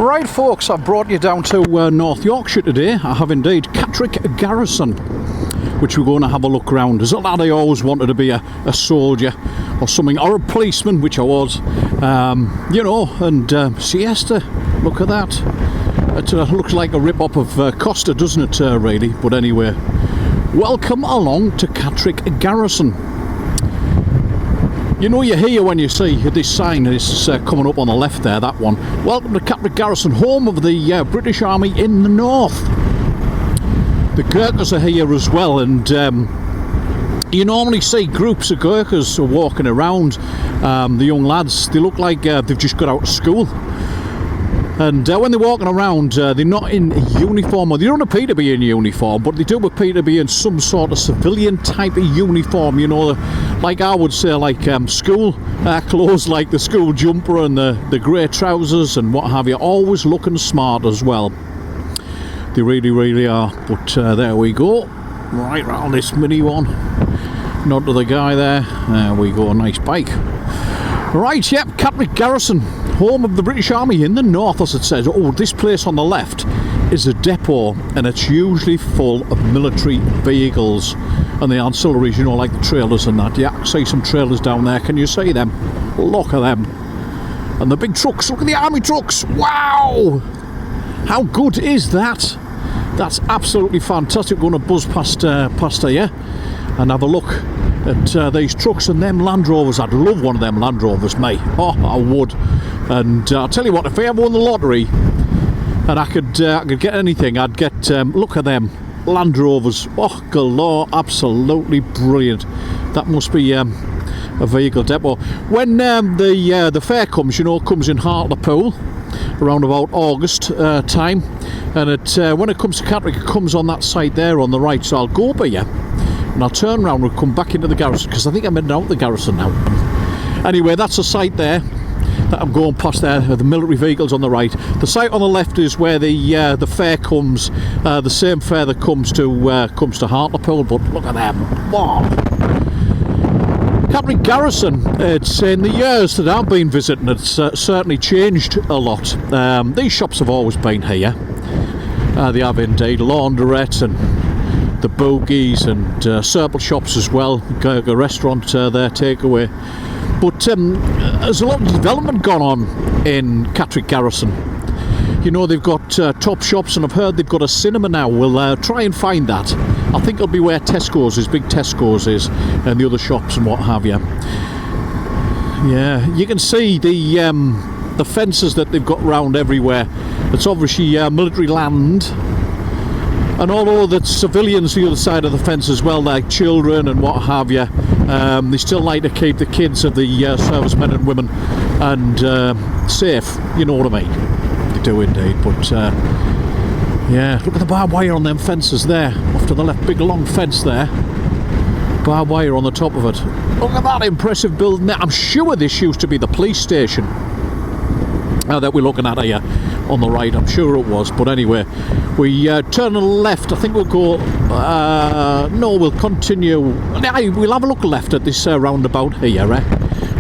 Right folks, I've brought you down to North Yorkshire today. I have indeed. Catterick Garrison, which we're going to have a look round. As a lad, I always wanted to be a soldier or something, or a policeman, which I was, you know, and siesta, look at that. It looks like a rip-off of Costa, doesn't it, really? But anyway, welcome along to Catterick Garrison. You know, you hear when you see this sign is coming up on the left there, that one. Welcome to Catterick Garrison, home of the British Army in the north. The Gurkhas are here as well, and you normally see groups of Gurkhas walking around. The young lads, they look like they've just got out of school. And when they're walking around, they're not in uniform, or they don't appear to be in uniform, but they do appear to be in some sort of civilian type of uniform, you know, like I would say, like school clothes, like the school jumper and the grey trousers and what have you, always looking smart as well. They really, really are. But there we go, right round this mini one. Nod to the guy there. There we go, nice bike. Right, yep, Catterick Garrison, home of the British Army in the north, as it says. Oh, this place on the left is a depot, and it's usually full of military vehicles and the ancillaries, you know, like the trailers and that. Yeah, I see some trailers down there. Can you see them? Look at them. And the big trucks. Look at the army trucks. Wow! How good is that? That's absolutely fantastic. We're going to buzz past here and have a look at these trucks and them Land Rovers. I'd love one of them Land Rovers, mate. Oh, I would. And I'll tell you what, if I ever won the lottery and I could get anything, I'd get, look at them Land Rovers. Oh, galore, absolutely brilliant. That must be a vehicle depot. When the fair comes, you know, comes in Hartlepool around about August time, and when it comes to Catterick, it comes on that site there on the right, so I'll go by you and I'll turn around and come back into the garrison, because I think I'm heading out the garrison now. Anyway, that's a site there that I'm going past there, the military vehicles on the right. The site on the left is where the fair comes, the same fair that comes to Hartlepool. But look at them. Wow. Catterick Garrison, it's in the years that I've been visiting, it's certainly changed a lot. These shops have always been here. They have indeed laundrettes and the bogies and circle shops as well. Gurkha restaurant there, takeaway. But there's a lot of development gone on in Catterick Garrison. You know, they've got top shops, and I've heard they've got a cinema now. We'll try and find that. I think it'll be where Tesco's is, big Tesco's is, and the other shops and what have you. Yeah, you can see the fences that they've got round everywhere. It's obviously military land. And although the civilians the other side of the fence as well, like children and what have you, they still like to keep the kids of the servicemen and women and safe, you know what I mean. They do indeed. But yeah, look at the barbed wire on them fences there, off to the left, big long fence there, barbed wire on the top of it. Look at that impressive building there. I'm sure this used to be the police station that we're looking at here on the right. I'm sure it was, but anyway, we turn to the left. I think we'll go no, we'll continue. We'll have a look left at this roundabout here,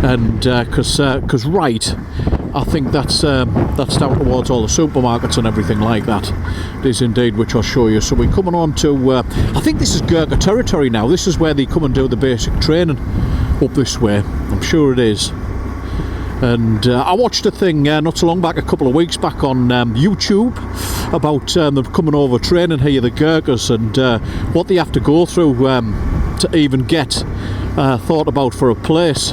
and because right, I think that's down towards all the supermarkets and everything like that. It is indeed, which I'll show you. So we're coming on to I think this is Gurkha territory now. This is where they come and do the basic training up this way. I'm sure it is. And I watched a thing not so long back, a couple of weeks back on YouTube, about them coming over training here, the Gurkhas, and what they have to go through to even get thought about for a place.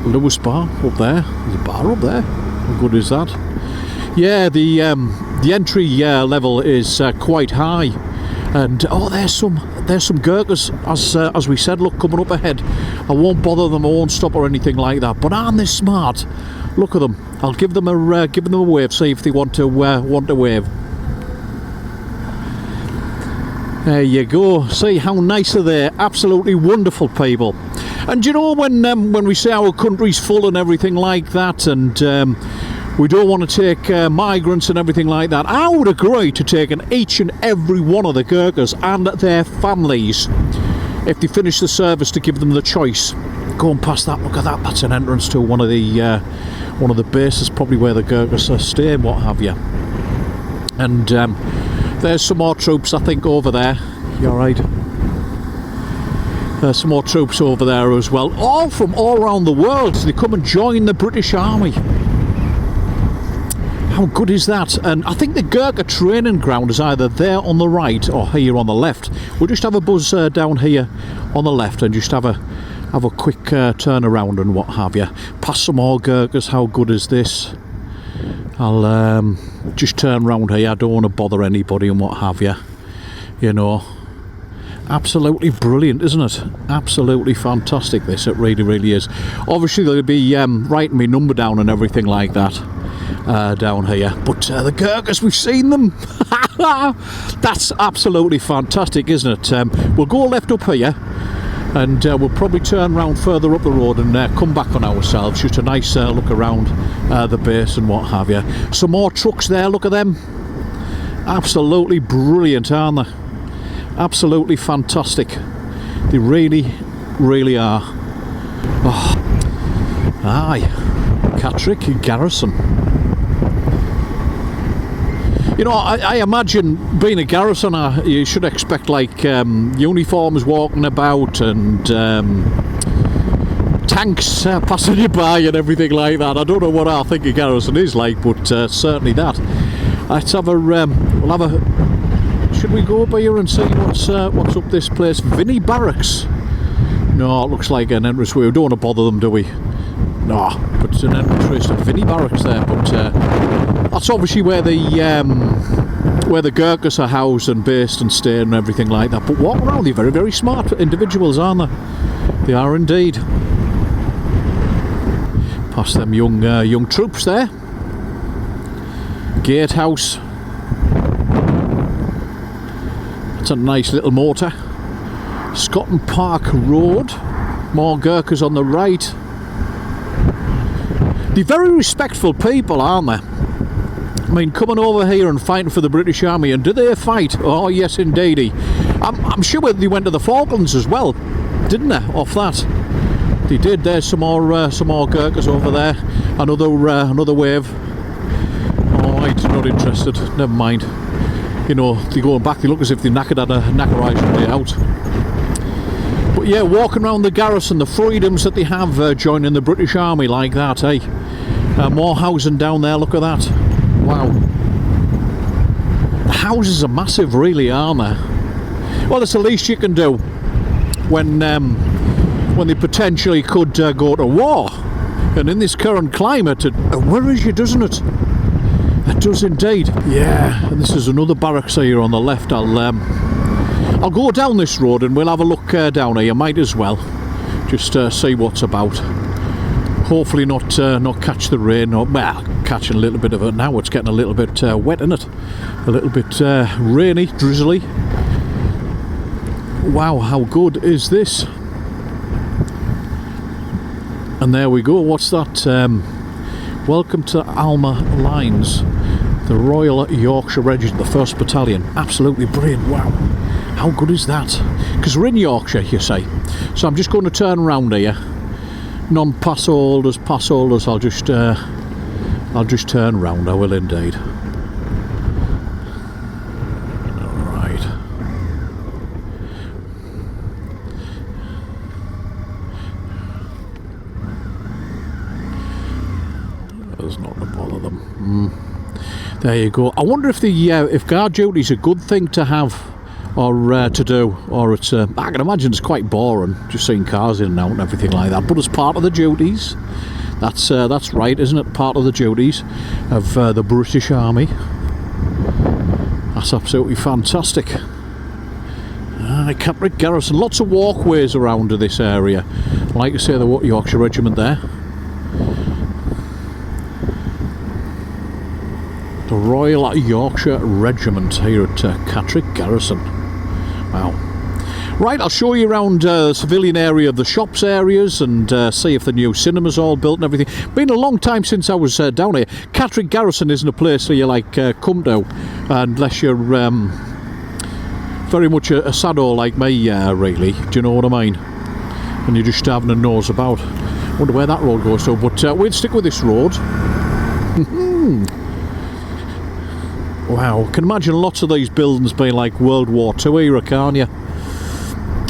Lewis Bar up there. There's a bar up there. How good is that? Yeah, the entry level is quite high. And oh, there's some Gurkhas, as we said, look, coming up ahead. I won't bother them, I won't stop or anything like that. But aren't they smart? Look at them. I'll give them a wave, see if they want to wave. There you go. See how nice are they? Absolutely wonderful people. And you know, when we say our country's full and everything like that, and we don't want to take migrants and everything like that, I would agree to taking each and every one of the Gurkhas and their families, if they finish the service, to give them the choice Going past that, look at that. That's an entrance to one of the bases, probably where the Gurkhas stay and what have you. And there's some more troops, I think, over there. You're right. There's some more troops over there as well, all from all around the world. They come and join the British Army. How good is that? And I think the Gurkha training ground is either there on the right or here on the left. We'll just have a buzz down here on the left and just have a quick turn around and what have you. Past some more Gurkhas. How good is this? I'll just turn round here. I don't want to bother anybody and what have you. You know, absolutely brilliant, isn't it? Absolutely fantastic, this. It really, really is. Obviously they'll be writing me number down and everything like that down here, but the Gurkhas, we've seen them. That's absolutely fantastic, isn't it? We'll go left up here and we'll probably turn round further up the road and come back on ourselves. Just a nice look around the base and what have you. Some more trucks there, look at them. Absolutely brilliant, aren't they? Absolutely fantastic. They really, really are. Oh. Aye, Catterick Garrison. You know, I imagine being a garrison, you should expect like uniforms walking about and tanks passing you by and everything like that. I don't know what I think a garrison is like, but certainly that. Let's have a we'll have a. Should we go up here and see what's up this place? Vinnie Barracks. No, it looks like an entrance. We don't want to bother them, do we? No, but it's an entrance to Vinnie Barracks there. But that's obviously where the Gurkhas are housed and based and staying and everything like that. But walk around, they're very, very smart individuals, aren't they? They are indeed. Past them young troops there. Gatehouse. It's a nice little motor. Scotland Park Road. More Gurkhas on the right. They're very respectful people, aren't they? I mean, coming over here and fighting for the British Army, and do they fight? Oh yes, indeedy. I'm sure they went to the Falklands as well, didn't they? Off that, they did. There's some more Gurkhas over there. Another wave. Oh, I'm not interested. Never mind. You know, they're going back. They look as if they're knackered at a knackerised day out. But yeah, walking around the garrison, the freedoms that they have joining the British Army like that, eh? More housing down there. Look at that. Wow. The houses are massive, really, aren't they? Well, it's the least you can do when they potentially could go to war. And in this current climate, it worries you, doesn't it? It does indeed. Yeah, and this is another barracks here on the left. I'll go down this road and we'll have a look down here. Might as well just see what's about. Hopefully not catch the rain. Or, well, catching a little bit of it now. It's getting a little bit wet, isn't it? A little bit rainy, drizzly. Wow, how good is this? And there we go. What's that? Welcome to Alma Lines, the Royal Yorkshire Regiment, the 1st Battalion. Absolutely brilliant. Wow, how good is that? Because we're in Yorkshire, you say. So I'm just going to turn around here. Non-pass holders, pass holders. I'll just turn round. I will indeed. All right. There's not to bother them. There you go. I wonder if if guard duty's a good thing to have, or to do, or it's I can imagine it's quite boring just seeing cars in and out and everything like that. But as part of the duties, that's right, isn't it? Part of the duties of the British Army. That's absolutely fantastic. Catterick Garrison. Lots of walkways around to this area. Like I say, the Yorkshire Regiment there. The Royal Yorkshire Regiment here at Catterick Garrison. Wow. Right, I'll show you around the civilian area of the shops areas and see if the new cinema's all built and everything. Been a long time since I was down here. Catterick Garrison isn't a place where you like come to unless you're very much a saddo like me, really. Do you know what I mean? and you're just having a nose about. Wonder where that road goes to, but we'll stick with this road. Wow, can imagine lots of these buildings being like World War II era, can't you?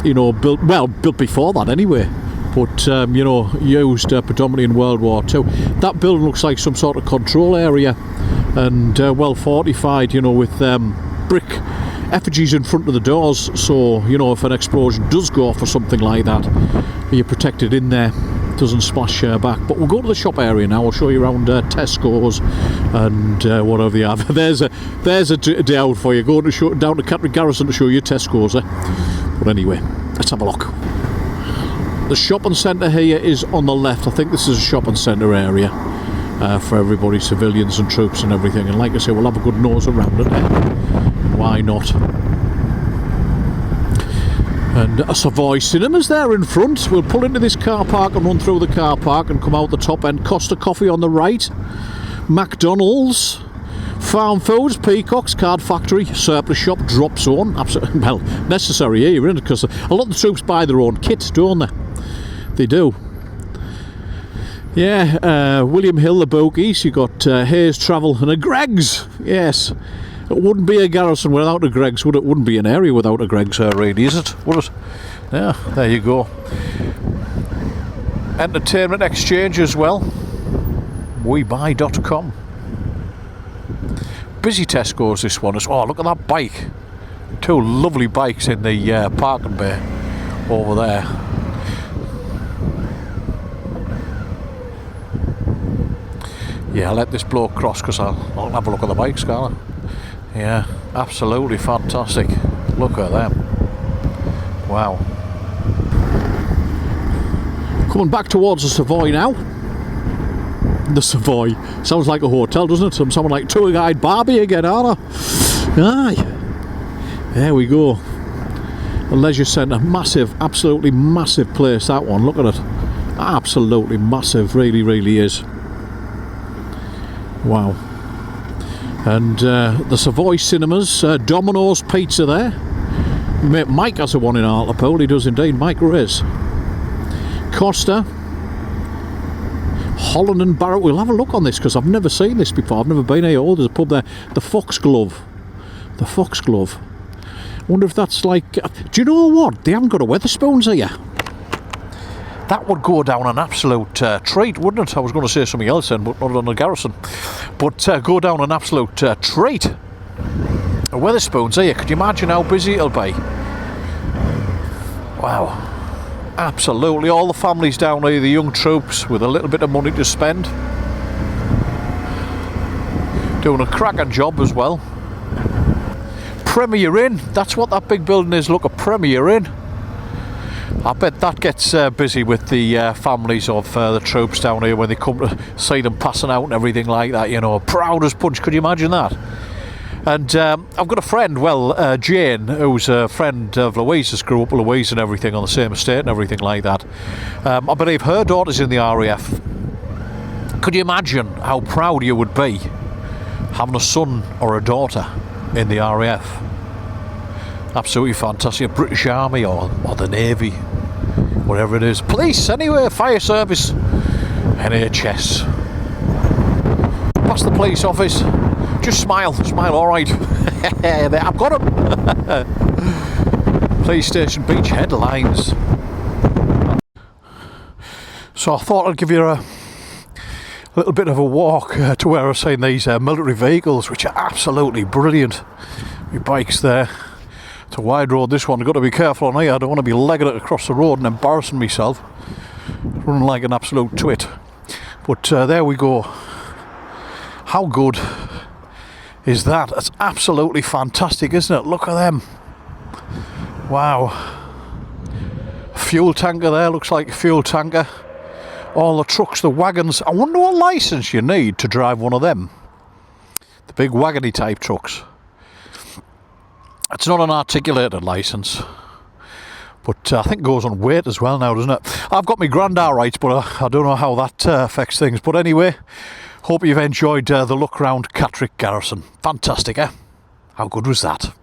You know, built before that anyway, but you know, used predominantly in World War II. That building looks like some sort of control area, and well fortified, you know, with brick effigies in front of the doors, so you know, if an explosion does go off or something like that, you're protected in there, doesn't splash back. But we'll go to the shop area now. I'll show you around Tesco's and whatever you have. There's a day out for you, going to down to Catterick Garrison to show you Tesco's. But anyway, let's have a look. The shopping centre here is on the left. I think this is a shopping centre area for everybody, civilians and troops and everything. And like I say, we'll have a good nose around it. Why not? And a Savoy Cinemas there in front. We'll pull into this car park and run through the car park and come out the top end. Costa Coffee on the right. McDonald's. Farm Foods, Peacocks, Card Factory, Surplus Shop, Drop Zone. Absolutely, well, necessary here, isn't it? Because a lot of the troops buy their own kit, don't they? They do. Yeah, William Hill, the Bogies. You got Hayes Travel and a Greggs. Yes. It wouldn't be a garrison without a Greggs, would it? Wouldn't be an area without a Greggs, really, is it? Would it? Yeah, there you go. Entertainment Exchange as well. WeBuy.com. Busy Tesco's this one. Oh, look at that bike. Two lovely bikes in the parking bay over there. Yeah, I'll let this bloke cross because I'll have a look at the bikes, can't I? Yeah, absolutely fantastic. Look at them. Wow. Coming back towards the Savoy now. The Savoy. Sounds like a hotel, doesn't it? Someone like tour guide Barbie again, aren't I? Aye. There we go. A leisure centre. Massive, absolutely massive place, that one. Look at it. Absolutely massive. Really, really is. Wow. And the Savoy Cinemas. Domino's Pizza there. Mike has a one in Hartlepool. He does indeed. Mike Reyes. Costa. Holland and Barrett. We'll have a look on this because I've never seen this before. I've never been here. Oh, there's a pub there. The Foxglove. The Foxglove. I wonder if that's like... do you know what? They haven't got a Wetherspoons here. That would go down an absolute treat, wouldn't it? I was going to say something else then, but not on the Garrison. But go down an absolute treat. A Wetherspoons here. Could you imagine how busy it'll be? Wow. Absolutely, all the families down here, the young troops with a little bit of money to spend. Doing a cracking job as well. Premier Inn, that's what that big building is. Look, a Premier Inn. I bet that gets busy with the families of the troops down here when they come to see them passing out and everything like that, you know. Proud as punch, could you imagine that? And I've got a friend, well, Jane, who's a friend of Louise's, grew up with Louise and everything on the same estate and everything like that. I believe her daughter's in the RAF. Could you imagine how proud you would be having a son or a daughter in the RAF? Absolutely fantastic. British Army or the Navy, whatever it is. Police, anyway, fire service, NHS. Past the police office. Just smile, alright. I've got them. Police station, beach headlines. So I thought I'd give you a little bit of a walk to where I've seen these military vehicles, which are absolutely brilliant. My bike's there. It's a wide road, this one. I've got to be careful on here. I don't want to be legging it across the road and embarrassing myself. Running like an absolute twit. But there we go. How good is that? It's absolutely fantastic, isn't it? Look at them. Wow. Fuel tanker there, looks like a fuel tanker. All the trucks, the wagons. I wonder what licence you need to drive one of them. The big wagony type trucks. It's not an articulated licence. But I think it goes on weight as well now, doesn't it? I've got my Grand R rights, but I don't know how that affects things. But anyway, hope you've enjoyed the look round Catterick Garrison. Fantastic, eh? How good was that?